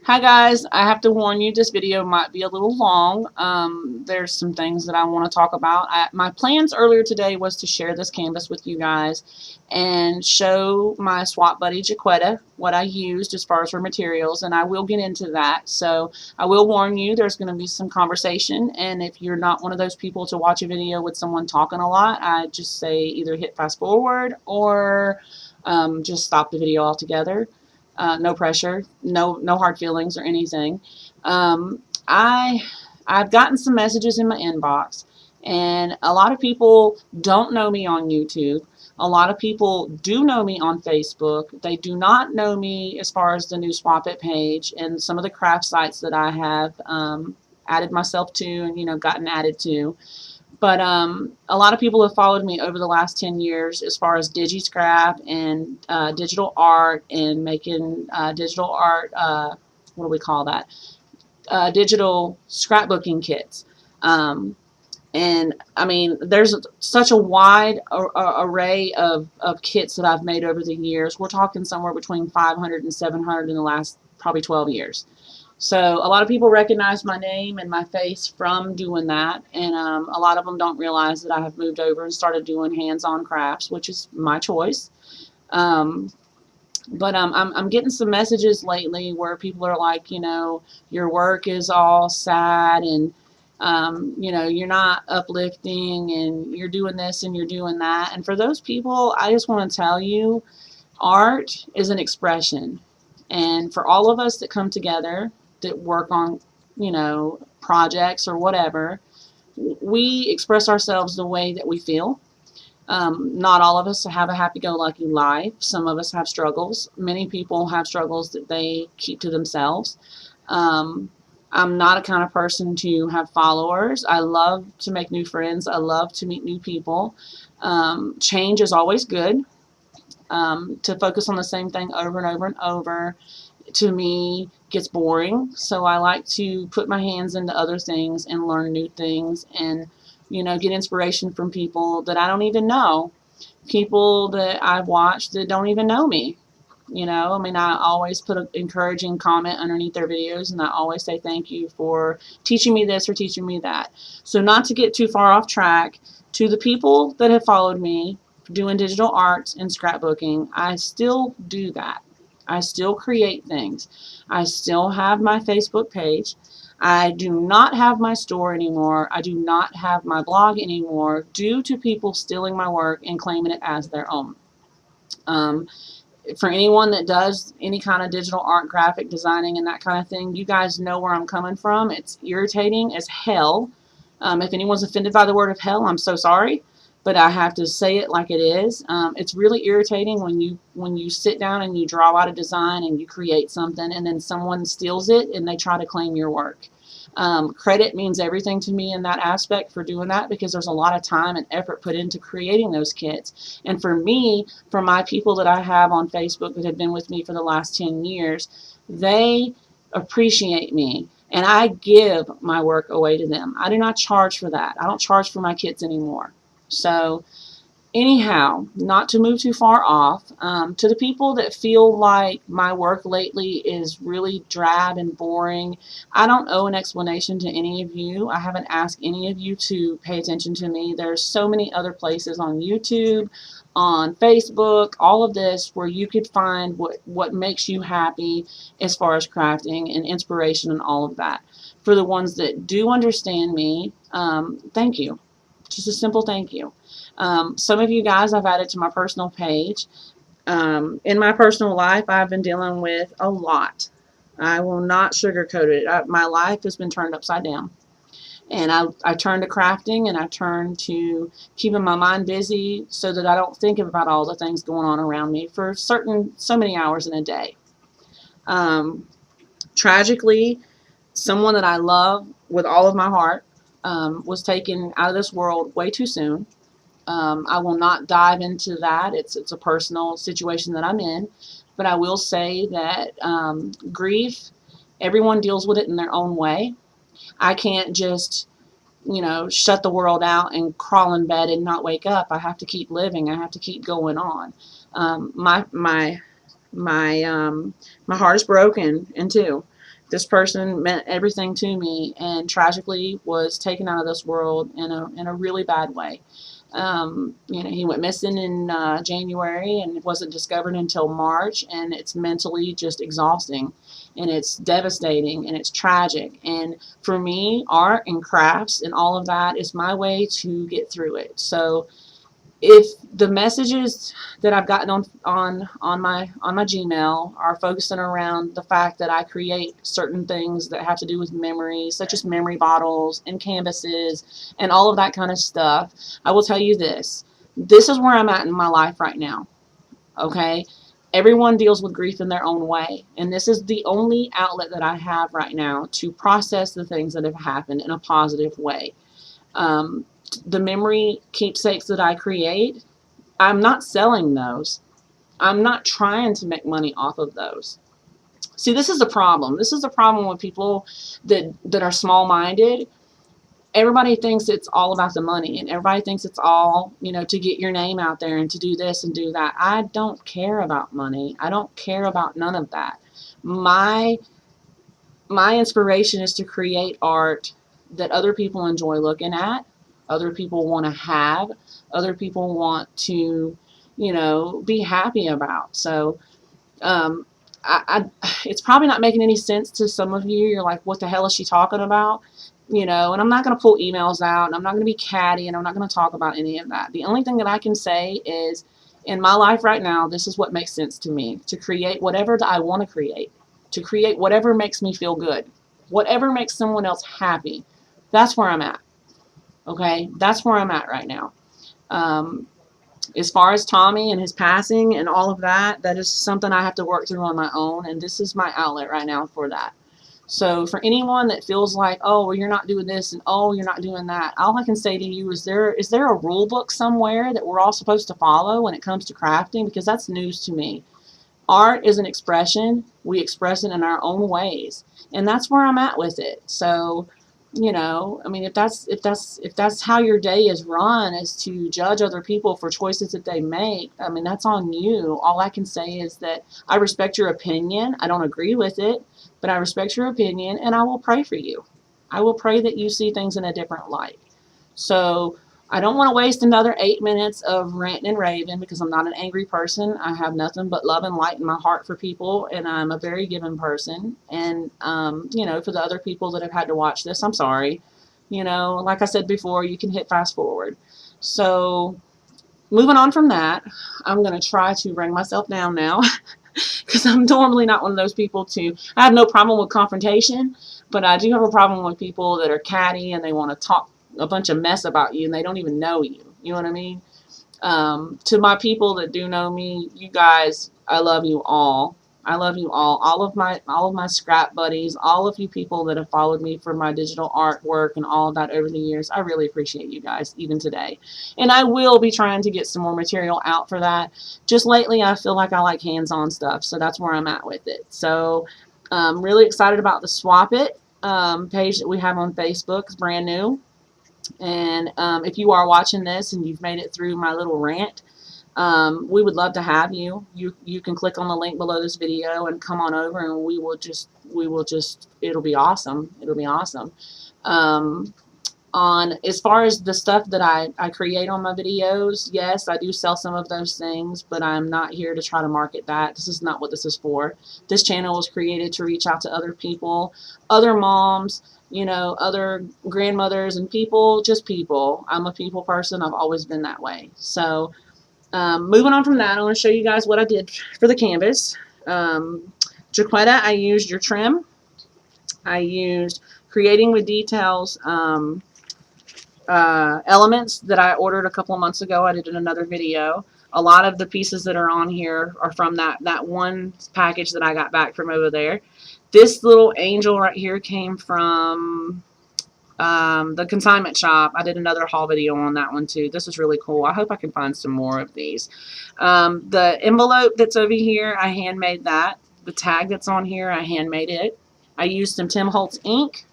Hi guys, I have to warn you this video might be a little long. There's some things that I want to talk about. My plans earlier today was to share this canvas with you guys and show my swap buddy Jaquetta what I used as far as her materials, and I will get into that. So I will warn you there's going to be some conversation, and if you're not one of those people to watch a video with someone talking a lot, I just say either hit fast forward or just stop the video altogether. No pressure, no hard feelings or anything. Um, I I've gotten some messages in my inbox, and a lot of people don't know me on YouTube. A lot of people do know me on Facebook. They do not know me as far as the new Swap It page and some of the craft sites that I have added myself to and gotten added to. But a lot of people have followed me over the last 10 years as far as DigiScrap and digital art and making digital art, what do we call that? Digital scrapbooking kits. Um, and I mean, there's such a wide array of kits that I've made over the years. We're talking somewhere between 500 and 700 in the last probably 12 years. So a lot of people recognize my name and my face from doing that, and a lot of them don't realize that I have moved over and started doing hands-on crafts, which is my choice. Um, but I'm getting some messages lately where people are like, your work is all sad and you're not uplifting and you're doing this and you're doing that. And for those people, I just want to tell you, art is an expression. And for all of us that come together that work on, projects or whatever, we express ourselves the way that we feel. Not all of us have a happy-go-lucky life. Some of us have struggles. Many people have struggles that they keep to themselves. Um, I'm not a kind of person to have followers. I love to make new friends. I love to meet new people. Change is always good. To focus on the same thing over and over and over, to me, gets boring. So I like to put my hands into other things and learn new things and, get inspiration from people that I don't even know, people that I've watched that don't even know me. I mean, I always put an encouraging comment underneath their videos, and I always say thank you for teaching me this or teaching me that. So not to get too far off track, to the people that have followed me doing digital arts and scrapbooking, I still do that. I still create things. I still have my Facebook page. I do not have my store anymore. I do not have my blog anymore due to people stealing my work and claiming it as their own. Um, for anyone that does any kind of digital art, graphic designing, and that kind of thing, you guys know where I'm coming from. It's irritating as hell. If anyone's offended by the word of hell, I'm so sorry, but I have to say it like it is. It's really irritating when you sit down and you draw out a design and you create something, and then someone steals it and they try to claim your work. Credit means everything to me in that aspect for doing that, because there's a lot of time and effort put into creating those kits. And for me, for my people that I have on Facebook that have been with me for the last 10 years, they appreciate me. And I give my work away to them. I do not charge for that. I don't charge for my kits anymore. So anyhow, not to move too far off, to the people that feel like my work lately is really drab and boring, I don't owe an explanation to any of you. I haven't asked any of you to pay attention to me. There's so many other places on YouTube, on Facebook, all of this, where you could find what makes you happy as far as crafting and inspiration and all of that. For the ones that do understand me, thank you. Just a simple thank you. Some of you guys I've added to my personal page. In my personal life, I've been dealing with a lot. I will not sugarcoat it. My life has been turned upside down. And I turn to crafting, and I turn to keeping my mind busy so that I don't think about all the things going on around me for so many hours in a day. Um, Tragically, someone that I love with all of my heart was taken out of this world way too soon. I will not dive into that. It's a personal situation that I'm in, but I will say that grief, everyone deals with it in their own way. I can't just shut the world out and crawl in bed and not wake up. I have to keep living. I have to keep going on. My my heart is broken in two This person meant everything to me and tragically was taken out of this world in a really bad way. You know, he went missing in January and wasn't discovered until March, and it's mentally just exhausting, and it's devastating, and it's tragic. And for me, art and crafts and all of that is my way to get through it. So if the messages that I've gotten on my Gmail are focusing around the fact that I create certain things that have to do with memory, such as memory bottles and canvases and all of that kind of stuff, I will tell you this. This is where I'm at in my life right now. Okay? Everyone deals with grief in their own way, and this is the only outlet that I have right now to process the things that have happened in a positive way. Um, the memory keepsakes that I create, I'm not selling those. I'm not trying to make money off of those. See, this is the problem. This is the problem with people that are small-minded. Everybody thinks it's all about the money, and everybody thinks it's all, you know, to get your name out there and to do this and do that. I don't care about money. I don't care about none of that. My inspiration is to create art that other people enjoy looking at, other people want to have, other people want to, you know, be happy about. So, um, it's probably not making any sense to some of you. You're like, what the hell is she talking about? You know, and I'm not going to pull emails out, and I'm not going to be catty, and I'm not going to talk about any of that. The only thing that I can say is, in my life right now, this is what makes sense to me, to create whatever that I want to create whatever makes me feel good, whatever makes someone else happy. That's where I'm at. Okay, that's where I'm at right now. Um, as far as Tommy and his passing and all of that, that is something I have to work through on my own, and this is my outlet right now for that. So for anyone that feels like, oh, well, you're not doing this and oh, you're not doing that, all I can say to you is there a rule book somewhere that we're all supposed to follow when it comes to crafting? Because that's news to me. Art is an expression. We express it in our own ways, and that's where I'm at with it. So, you know, I mean, if that's how your day is run, is to judge other people for choices that they make, I mean, that's on you. All I can say is that I respect your opinion. I don't agree with it, but I respect your opinion, and I will pray for you. I will pray that you see things in a different light. So I don't want to waste another 8 minutes of ranting and raving because I'm not an angry person. I have nothing but love and light in my heart for people, and I'm a very giving person. And, you know, for the other people that have had to watch this, I'm sorry. You know, like I said before, you can hit fast forward. So moving on from that, I'm going to try to bring myself down now because I'm normally not one of those people I have no problem with confrontation, but I do have a problem with people that are catty and they want to talk a bunch of mess about you and they don't even know you. You know what I mean? To my people that do know me, you guys, I love you all. I love you all. All of my scrap buddies, all of you people that have followed me for my digital artwork and all of that over the years. I really appreciate you guys, even today. And I will be trying to get some more material out for that. Just lately, I feel like I like hands-on stuff, so that's where I'm at with it. So I'm really excited about the Swap It page that we have on Facebook. It's brand new. And if you are watching this and you've made it through my little rant, we would love to have you. You can click on the link below this video and come on over, and we will just it'll be awesome. It'll be awesome. On as far as the stuff that I create on my videos, yes, I do sell some of those things, but I'm not here to try to market that. This is not what this is for. This channel was created to reach out to other people, other moms, you know, other grandmothers and people, just people. I'm a people person. I've always been that way. So moving on from that, I want to show you guys what I did for the canvas. Jaquetta, I used your trim. I used Creating with Details elements that I ordered a couple of months ago. I did in another video. A lot of the pieces that are on here are from that one package that I got back from over there. This little angel right here came from the consignment shop. I did another haul video on that one too. This is really cool. I hope I can find some more of these. The envelope that's over here, I handmade that. The tag that's on here, I handmade it. I used some Tim Holtz ink.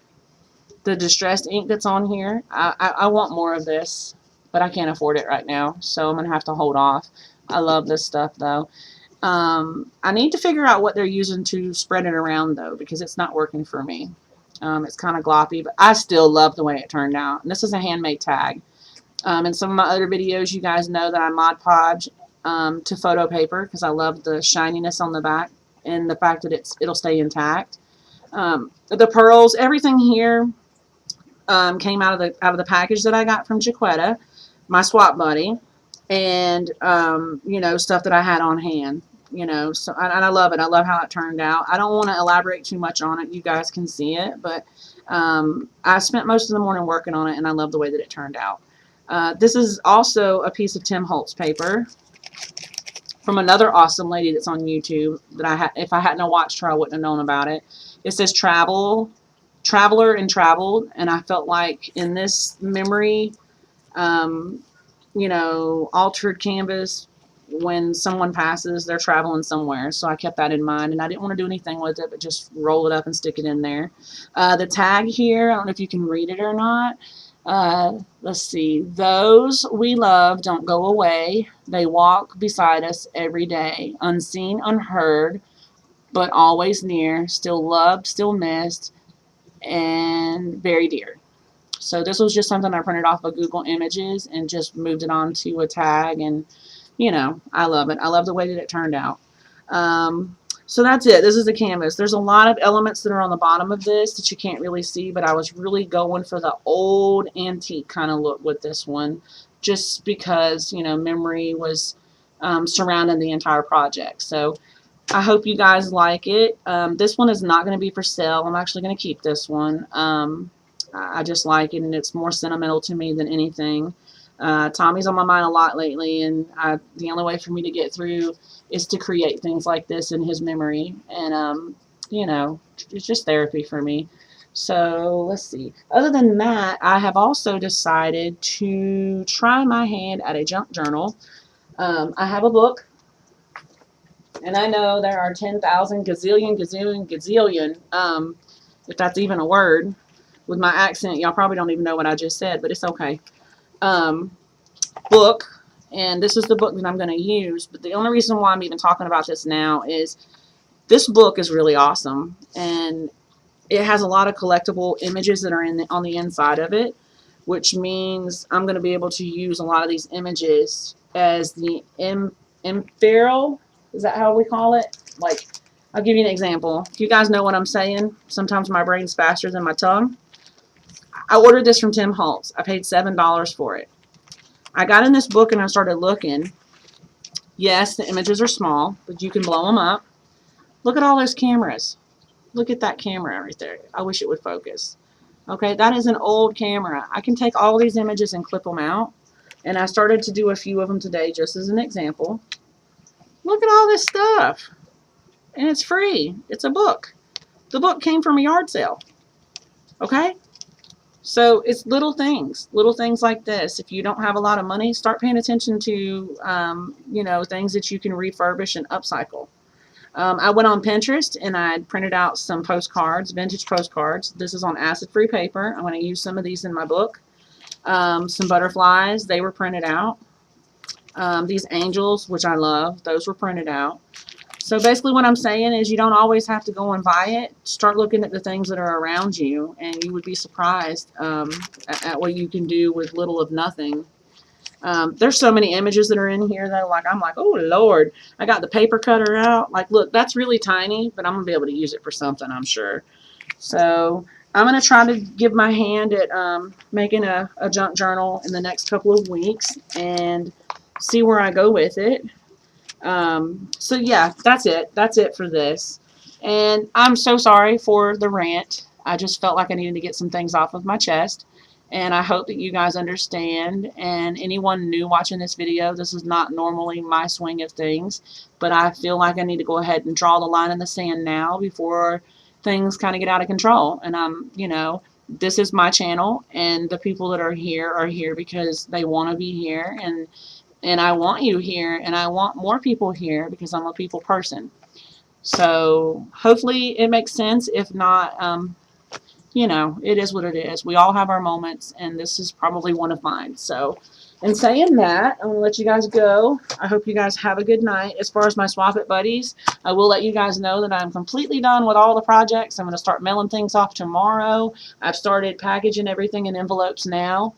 The distressed ink that's on here. I want more of this, but I can't afford it right now, so I'm going to have to hold off. I love this stuff, though. I need to figure out what they're using to spread it around though, because it's not working for me. It's kind of gloppy, but I still love the way it turned out. And this is a handmade tag. In some of my other videos, you guys know that I Mod Podge to photo paper because I love the shininess on the back and the fact that it'll stay intact. The pearls, everything here came out of the package that I got from Jaquetta, my swap buddy, and you know, stuff that I had on hand. You know, so and I love it. I love how it turned out. I don't want to elaborate too much on it. You guys can see it, but I spent most of the morning working on it, and I love the way that it turned out. This is also a piece of Tim Holtz paper from another awesome lady that's on YouTube that if I hadn't watched her, I wouldn't have known about it. It says Traveler and Traveled, and I felt like in this memory, you know, altered canvas, when someone passes, they're traveling somewhere. So I kept that in mind, and I didn't want to do anything with it, but just roll it up and stick it in there. The tag here, I don't know if you can read it or not. Let's see. Those we love don't go away. They walk beside us every day, unseen, unheard, but always near, still loved, still missed, and very dear. So this was just something I printed off of Google Images and just moved it onto a tag, and you know, I love it. I love the way that it turned out. So that's it. This is the canvas. There's a lot of elements that are on the bottom of this that you can't really see, but I was really going for the old antique kind of look with this one, just because, you know, memory was surrounding the entire project. So I hope you guys like it. This one is not going to be for sale. I'm actually going to keep this one. I just like it, and it's more sentimental to me than anything. Tommy's on my mind a lot lately, and the only way for me to get through is to create things like this in his memory, and you know, it's just therapy for me. So let's see. Other than that, I have also decided to try my hand at a junk journal. I have a book, and I know there are 10,000 gazillion, if that's even a word. With my accent, y'all probably don't even know what I just said, but it's okay. Book, and this is the book that I'm going to use, but the only reason why I'm even talking about this now is this book is really awesome, and it has a lot of collectible images that are on the inside of it, which means I'm going to be able to use a lot of these images as the inferal, is that how we call it? Like, I'll give you an example. You guys know what I'm saying. Sometimes my brain's faster than my tongue. I ordered this from Tim Holtz. I paid $7 for it. I got in this book and I started looking. Yes, the images are small, but you can blow them up. Look at all those cameras. Look at that camera right there. I wish it would focus. Okay, that is an old camera. I can take all these images and clip them out. And I started to do a few of them today just as an example. Look at all this stuff. And it's free. It's a book. The book came from a yard sale. Okay? So it's little things like this. If you don't have a lot of money, start paying attention to, you know, things that you can refurbish and upcycle. I went on Pinterest and I printed out some postcards, vintage postcards. This is on acid-free paper. I'm going to use some of these in my book. Some butterflies, they were printed out. These angels, which I love, those were printed out. So basically what I'm saying is you don't always have to go and buy it. Start looking at the things that are around you, and you would be surprised at what you can do with little of nothing. There's so many images that are in here that I'm like, oh Lord, I got the paper cutter out. Like, look, that's really tiny, but I'm going to be able to use it for something, I'm sure. So I'm going to try to give my hand at making a junk journal in the next couple of weeks and see where I go with it. So yeah, that's it for this, and I'm so sorry for the rant. I just felt like I needed to get some things off of my chest, and I hope that you guys understand. And anyone new watching this video, this is not normally my swing of things, but I feel like I need to go ahead and draw the line in the sand now before things kind of get out of control. And you know, this is my channel, and the people that are here because they want to be here, and I want you here, and I want more people here because I'm a people person. So hopefully it makes sense. If not, you know, it is what it is. We all have our moments, and this is probably one of mine. So And saying that, I'm going to let you guys go. I hope you guys have a good night. As far as my Swap It buddies, I will let you guys know that I'm completely done with all the projects. I'm going to start mailing things off tomorrow. I've started packaging everything in envelopes now.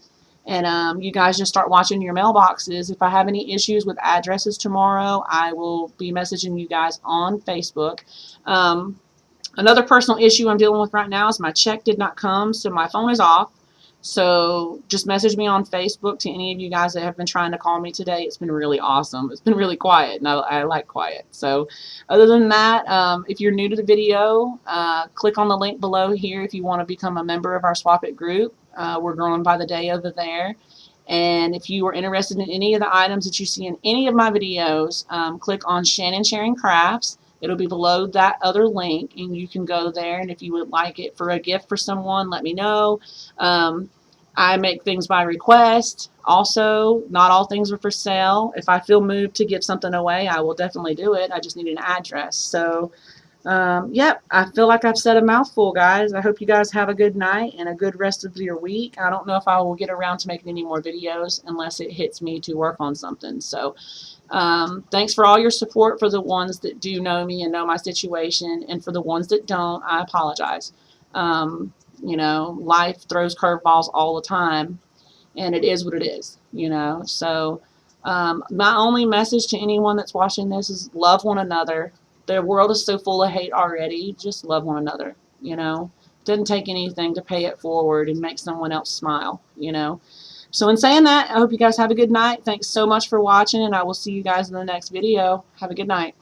And you guys just start watching your mailboxes. If I have any issues with addresses tomorrow, I will be messaging you guys on Facebook. Another personal issue I'm dealing with right now is my check did not come, so my phone is off. So just message me on Facebook to any of you guys that have been trying to call me today. It's been really awesome. It's been really quiet, and I like quiet. So other than that, if you're new to the video, click on the link below here if you want to become a member of our Swap It group. We're growing by the day over there. And if you are interested in any of the items that you see in any of my videos, click on Shannon Sharing Crafts. It'll be below that other link, and you can go there. And if you would like it for a gift for someone, let me know. I make things by request. Also, not all things are for sale. If I feel moved to give something away, I will definitely do it. I just need an address. So, yep, I feel like I've said a mouthful, guys. I hope you guys have a good night and a good rest of your week. I don't know if I will get around to making any more videos unless it hits me to work on something. So, thanks for all your support for the ones that do know me and know my situation, and for the ones that don't, I apologize. You know, life throws curveballs all the time, and it is what it is, you know. So my only message to anyone that's watching this is love one another. The world is so full of hate already. Just love one another, you know. It doesn't take anything to pay it forward and make someone else smile, you know. So in saying that, I hope you guys have a good night. Thanks so much for watching, and I will see you guys in the next video. Have a good night.